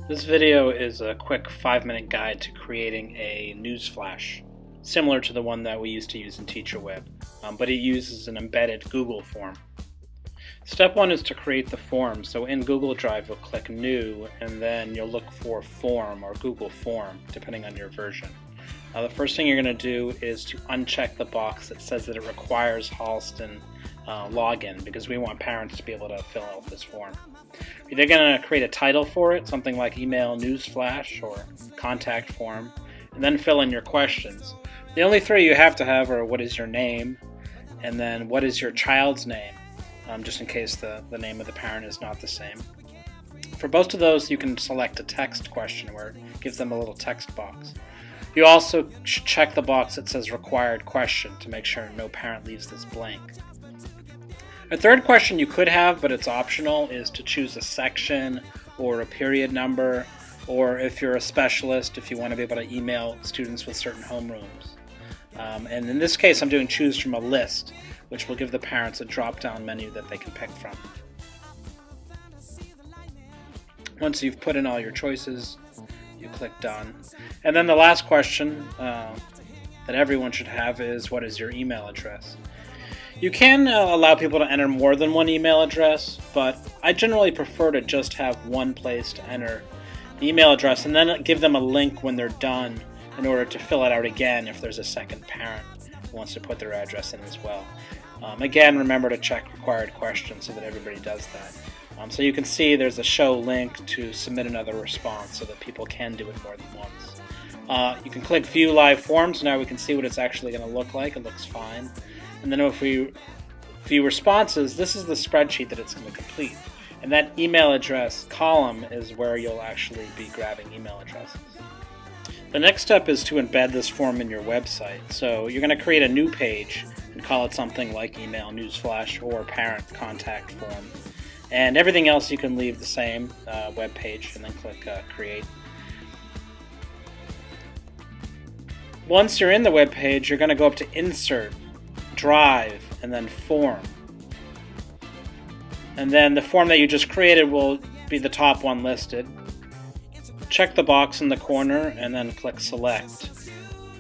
This video is a quick 5-minute guide to creating a Newsflash, similar to the one that we used to use in TeacherWeb, but it uses an embedded Google form. Step 1 is to create the form. So in Google Drive, you'll click New, and then you'll look for Form or Google Form, depending on your version. The first thing you're going to do is to uncheck the box that says that it requires Halston login, because we want parents to be able to fill out this form. You're going to create a title for it, something like Email Newsflash or Contact Form, and then fill in your questions. The only three you have to have are what is your name, and then what is your child's name, just in case the name of the parent is not the same. For most of those, you can select a text question where it gives them a little text box. You also should check the box that says Required Question to make sure no parent leaves this blank. A third question you could have, but it's optional, is to choose a section or a period number, or if you're a specialist, if you want to be able to email students with certain homerooms. And in this case, I'm doing choose from a list, which will give the parents a drop-down menu that they can pick from. Once you've put in all your choices, you click Done. And then the last question that everyone should have is, what is your email address? You can allow people to enter more than one email address, but I generally prefer to just have one place to enter the email address and then give them a link when they're done in order to fill it out again if there's a second parent who wants to put their address in as well. Again, remember to check required questions so that everybody does that. So you can see there's a show link to submit another response so that people can do it more than once. You can click View Live Forms. Now we can see what it's actually going to look like. It looks fine. And then if we view responses, this is the spreadsheet that it's going to complete. And that email address column is where you'll actually be grabbing email addresses. The next step is to embed this form in your website. So you're going to create a new page and call it something like Email Newsflash or Parent Contact Form. And everything else you can leave the same, web page, and then click Create. Once you're in the web page, you're going to go up to Insert, Drive, and then Form. And then the form that you just created will be the top one listed. Check the box in the corner and then click Select.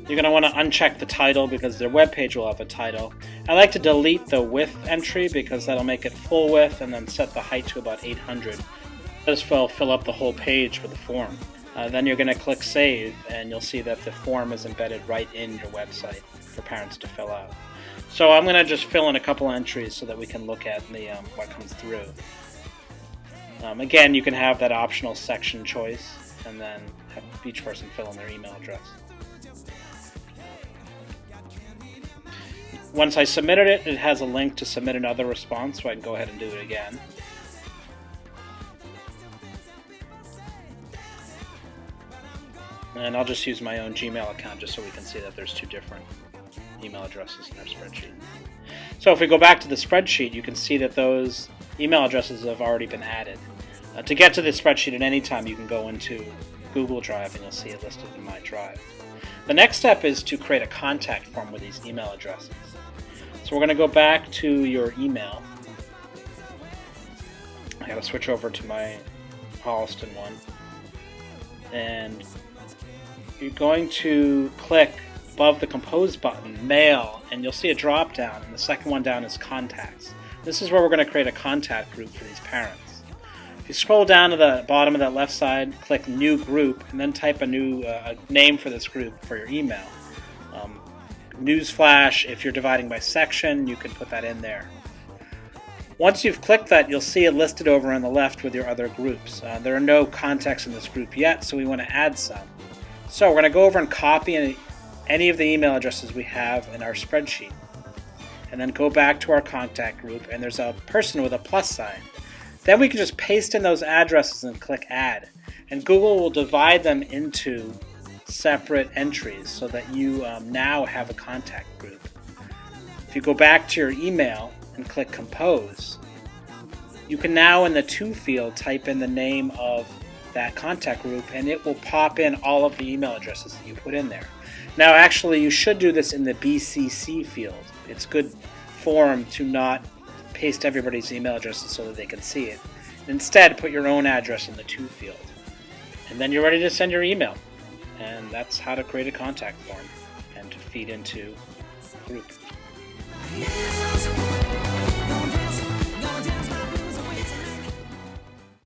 You're going to want to uncheck the title because their web page will have a title. I like to delete the width entry because that'll make it full width, and then set the height to about 800. This will fill up the whole page with the form. Then you're going to click Save, and you'll see that the form is embedded right in your website for parents to fill out. So I'm going to just fill in a couple entries so that we can look at what comes through. Again, you can have that optional section choice, and then have each person fill in their email address. Once I submitted it, it has a link to submit another response, so I can go ahead and do it again. And I'll just use my own Gmail account just so we can see that there's two different email addresses in our spreadsheet. So if we go back to the spreadsheet, you can see that those email addresses have already been added. To get to the spreadsheet at any time, you can go into Google Drive and you'll see it listed in My Drive. The next step is to create a contact form with these email addresses. So we're going to go back to your email. I got to switch over to my Halston one. And you're going to click above the Compose button, Mail, and you'll see a drop down, and the second one down is Contacts. This is where we're going to create a contact group for these parents. If you scroll down to the bottom of that left side, click New Group, and then type a new name for this group for your email. Newsflash, if you're dividing by section, you can put that in there. Once you've clicked that, you'll see it listed over on the left with your other groups. There are no contacts in this group yet, so we want to add some. So we're going to go over and copy any of the email addresses we have in our spreadsheet, and then go back to our contact group, and there's a person with a plus sign. Then we can just paste in those addresses and click Add, and Google will divide them into separate entries so that you now have a contact group. If you go back to your email and click Compose, you can now in the To field type in the name of that contact group, and it will pop in all of the email addresses that you put in there. Now actually you should do this in the BCC field. It's good form to not paste everybody's email addresses so that they can see it. Instead, put your own address in the To field. And then you're ready to send your email. And that's how to create a contact form and to feed into a group.